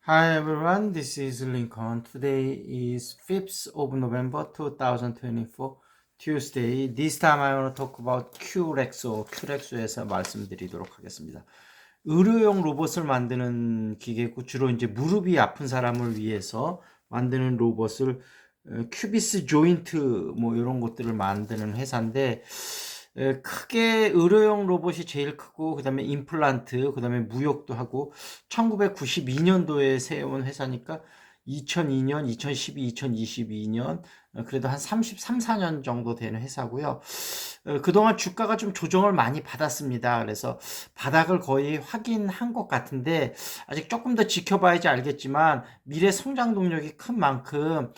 Hi everyone, this is Lincoln. Today is 5th of November 2024, Tuesday. This time I want to talk about QREXO, QREXO에서 말씀드리도록 하겠습니다. 의료용 로봇을 만드는 기계고 주로 이제 무릎이 아픈 사람을 위해서 만드는 로봇을 큐비스 조인트 뭐 이런 것들을 만드는 회사인데 크게 의료용 로봇이 제일 크고 그 다음에 임플란트 그 다음에 무역도 하고 1992년도에 세운 회사니까 2002년, 2012, 2022년 그래도 한 33, 4년 정도 되는 회사고요. 그동안 주가가 좀 조정을 많이 받았습니다. 그래서 바닥을 거의 확인한 것 같은데 아직 조금 더 지켜봐야지 알겠지만 미래 성장 동력이 큰 만큼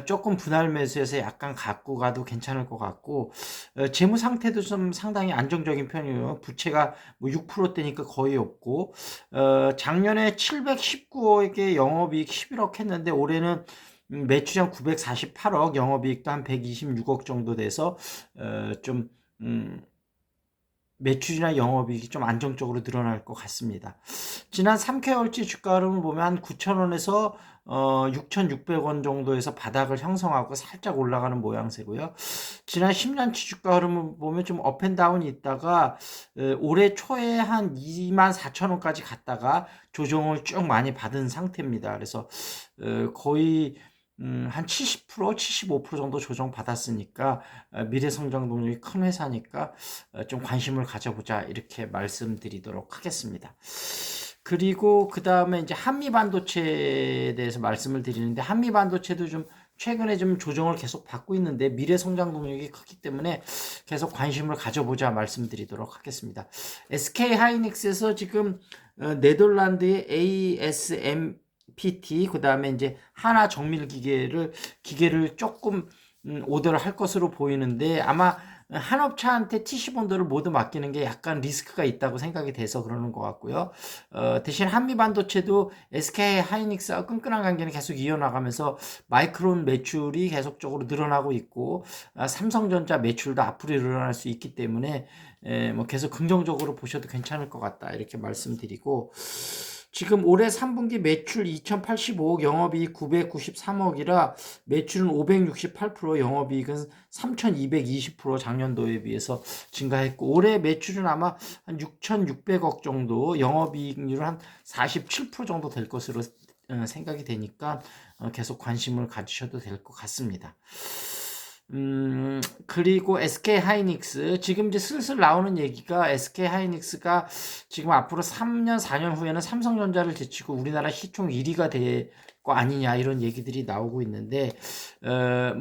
조금 분할 매수해서 약간 갖고 가도 괜찮을 것 같고 재무 상태도 좀 상당히 안정적인 편이에요. 부채가 뭐 6%대니까 거의 없고 작년에 719억의 영업이익 11억 했는데 올해는 매출량 948억, 영업이익도 한 126억 정도 돼서 좀 매출이나 영업이익이 좀 안정적으로 늘어날 것 같습니다. 지난 3개월치 주가 흐름을 보면 한 9,000원에서 6,600원 정도에서 바닥을 형성하고 살짝 올라가는 모양새고요. 지난 10년치 주가 흐름을 보면 좀 업앤다운이 있다가 올해 초에 한 24,000원까지 갔다가 조정을 쭉 많이 받은 상태입니다. 그래서 거의 한 70%, 75% 정도 조정 받았으니까 미래 성장 동력이 큰 회사니까 좀 관심을 가져보자 이렇게 말씀드리도록 하겠습니다. 그리고 그 다음에 이제 한미 반도체에 대해서 말씀을 드리는데 한미 반도체도 좀 최근에 좀 조정을 계속 받고 있는데 미래 성장 동력이 크기 때문에 계속 관심을 가져보자 말씀드리도록 하겠습니다. SK 하이닉스에서 지금 네덜란드의 ASMPT 그 다음에 이제 하나 정밀 기계를 조금 오더를 할 것으로 보이는데 아마 한 업체한테 TC본도를 모두 맡기는 게 약간 리스크가 있다고 생각이 돼서 그러는 것 같고요. 대신 한미 반도체도 SK 하이닉스와 끈끈한 관계는 계속 이어나가면서 마이크론 매출이 계속적으로 늘어나고 있고 삼성전자 매출도 앞으로 늘어날 수 있기 때문에 뭐 계속 긍정적으로 보셔도 괜찮을 것 같다 이렇게 말씀드리고 지금 올해 3분기 매출 2,085억, 영업이익 993억이라 매출은 568%, 영업이익은 3,220% 작년도에 비해서 증가했고 올해 매출은 아마 한 6,600억 정도, 영업이익률은 한 47% 정도 될 것으로 생각이 되니까 계속 관심을 가지셔도 될 것 같습니다. 그리고 SK 하이닉스 지금 이제 슬슬 나오는 얘기가 SK 하이닉스가 지금 앞으로 3년 4년 후에는 삼성전자를 제치고 우리나라 시총 1위가 될 거 아니냐 이런 얘기들이 나오고 있는데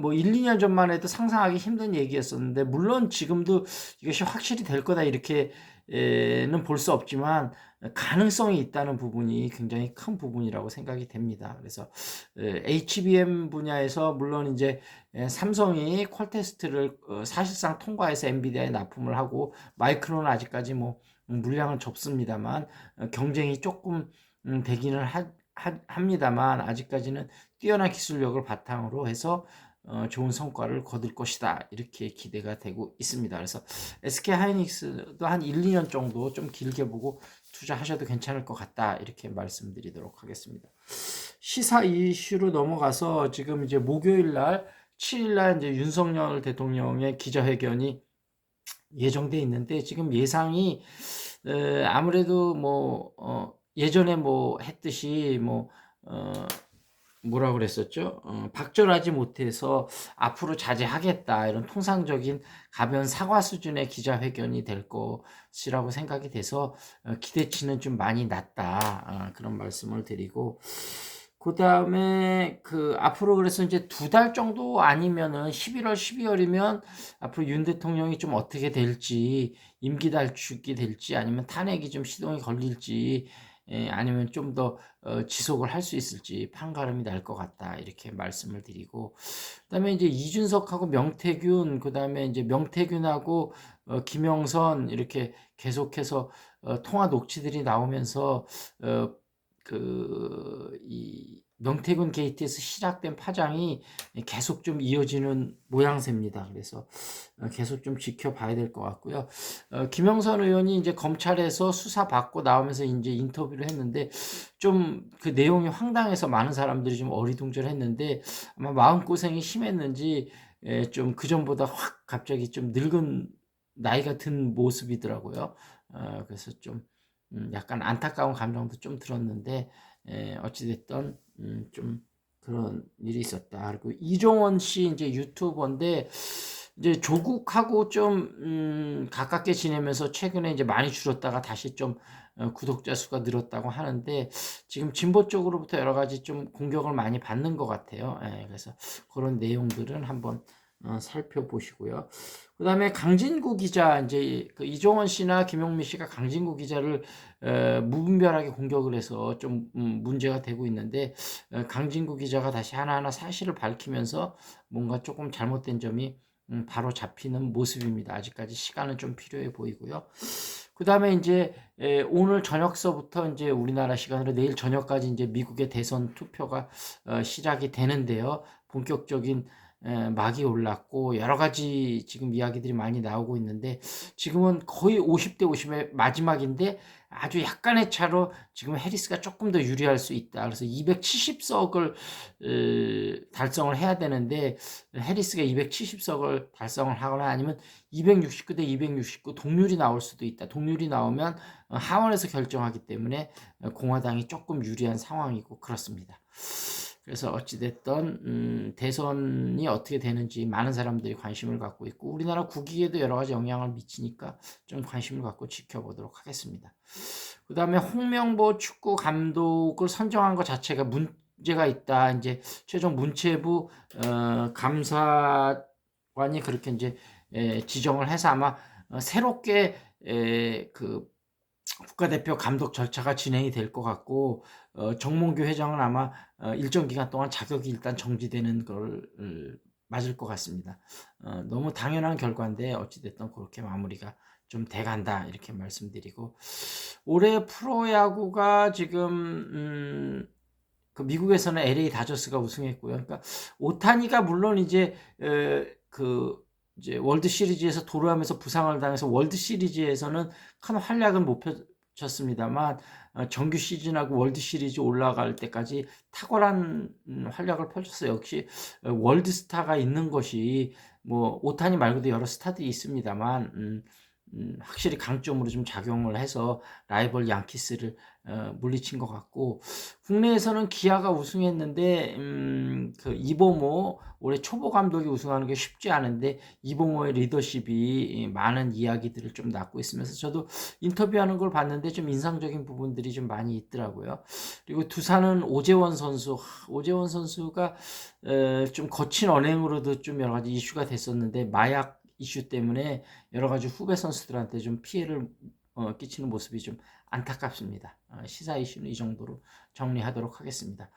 뭐 1, 2년 전만 해도 상상하기 힘든 얘기였었는데 물론 지금도 이것이 확실히 될 거다 이렇게는 볼 수 없지만 가능성이 있다는 부분이 굉장히 큰 부분이라고 생각이 됩니다. 그래서 HBM 분야에서 물론 이제 삼성이 퀄테스트를 사실상 통과해서 엔비디아에 납품을 하고 마이크론은 아직까지 뭐 물량은 접습니다만 경쟁이 조금 되기는 합니다만 아직까지는 뛰어난 기술력을 바탕으로 해서 좋은 성과를 거둘 것이다 이렇게 기대가 되고 있습니다. 그래서 SK 하이닉스도 한 1, 2년 정도 좀 길게 보고 투자하셔도 괜찮을 것 같다 이렇게 말씀드리도록 하겠습니다. 시사 이슈로 넘어가서 지금 이제 목요일 날 7일 날 이제 윤석열 대통령의 기자회견이 예정돼 있는데 지금 예상이 아무래도 뭐 예전에 뭐 했듯이 뭐 뭐라 그랬었죠? 박절하지 못해서 앞으로 자제하겠다 이런 통상적인 가벼운 사과 수준의 기자회견이 될 것이라고 생각이 돼서 기대치는 좀 많이 낮다 그런 말씀을 드리고 그 다음에 그 앞으로 그래서 이제 2달 정도 아니면은 11월 12월이면 앞으로 윤 대통령이 좀 어떻게 될지 임기 단축이 될지 아니면 탄핵이 좀 시동이 걸릴지 아니면 좀 더 지속을 할 수 있을지 판가름이 날 것 같다 이렇게 말씀을 드리고 그다음에 이제 이준석하고 명태균 그다음에 이제 명태균하고 김영선 이렇게 계속해서 통화 녹취들이 나오면서 이 명태균 게이트에서 시작된 파장이 계속 좀 이어지는 모양새입니다. 그래서 계속 좀 지켜봐야 될 것 같고요. 김영선 의원이 이제 검찰에서 수사받고 나오면서 이제 인터뷰를 했는데 좀 그 내용이 황당해서 많은 사람들이 좀 어리둥절했는데 아마 마음고생이 심했는지 좀 그전보다 확 갑자기 좀 늙은 나이가 든 모습이더라고요. 그래서 좀 약간 안타까운 감정도 좀 들었는데 어찌됐든 좀 그런 일이 있었다. 그리고 이종원 씨 이제 유튜버인데 이제 조국하고 좀 가깝게 지내면서 최근에 이제 많이 줄었다가 다시 좀 구독자 수가 늘었다고 하는데 지금 진보 쪽으로부터 여러 가지 좀 공격을 많이 받는 것 같아요. 그래서 그런 내용들은 한번 살펴보시고요. 그 다음에 강진구 기자, 이제 그 이종원 씨나 김용민 씨가 강진구 기자를 무분별하게 공격을 해서 좀 문제가 되고 있는데 강진구 기자가 다시 하나하나 사실을 밝히면서 뭔가 조금 잘못된 점이 바로 잡히는 모습입니다. 아직까지 시간은 좀 필요해 보이고요. 그 다음에 이제 오늘 저녁서부터 이제 우리나라 시간으로 내일 저녁까지 이제 미국의 대선 투표가 시작이 되는데요. 본격적인 막이 올랐고 여러 가지 지금 이야기들이 많이 나오고 있는데 지금은 거의 50대 50의 마지막인데 아주 약간의 차로 지금 해리스가 조금 더 유리할 수 있다. 그래서 270석을 달성을 해야 되는데 해리스가 270석을 달성을 하거나 아니면 269대 269 동률이 나올 수도 있다. 동률이 나오면 하원에서 결정하기 때문에 공화당이 조금 유리한 상황이고 그렇습니다. 그래서 어찌됐든 대선이 어떻게 되는지 많은 사람들이 관심을 갖고 있고 우리나라 국익에도 여러 가지 영향을 미치니까 좀 관심을 갖고 지켜보도록 하겠습니다. 그 다음에 홍명보 축구 감독을 선정한 것 자체가 문제가 있다. 이제 최종 문체부 감사관이 그렇게 이제 지정을 해서 아마 새롭게 그 국가대표 감독 절차가 진행이 될 것 같고 정몽규 회장은 아마 일정 기간 동안 자격이 일단 정지되는 걸 맞을 것 같습니다. 너무 당연한 결과인데 어찌됐든 그렇게 마무리가 좀 돼간다 이렇게 말씀드리고 올해 프로야구가 지금 그 미국에서는 LA 다저스가 우승했고요. 그러니까 오타니가 물론 이제 그 이제 월드 시리즈에서 도루하면서 부상을 당해서 월드 시리즈에서는 큰 활약은 못 펼쳤습니다만 정규 시즌하고 월드 시리즈 올라갈 때까지 탁월한 활약을 펼쳤어요. 역시 월드 스타가 있는 것이 뭐 오타니 말고도 여러 스타들이 있습니다만 확실히 강점으로 좀 작용을 해서 라이벌 양키스를 물리친 것 같고 국내에서는 기아가 우승했는데 그 이봉호 올해 초보 감독이 우승하는 게 쉽지 않은데 이봉호의 리더십이 많은 이야기들을 좀 낳고 있으면서 저도 인터뷰하는 걸 봤는데 좀 인상적인 부분들이 좀 많이 있더라고요. 그리고 두산은 오재원 선수가 좀 거친 언행으로도 좀 여러 가지 이슈가 됐었는데 마약 이슈 때문에 여러 가지 후배 선수들한테 좀 피해를 끼치는 모습이 좀 안타깝습니다. 시사 이슈는 이 정도로 정리하도록 하겠습니다.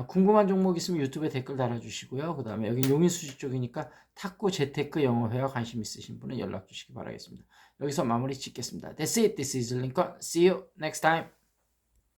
궁금한 종목 있으면 유튜브에 댓글 달아주시고요. 그 다음에 여기 용인수지 쪽이니까 탁구 재테크 영어회화 관심 있으신 분은 연락 주시기 바라겠습니다. 여기서 마무리 짓겠습니다. That's it. This is Lincoln. See you next time.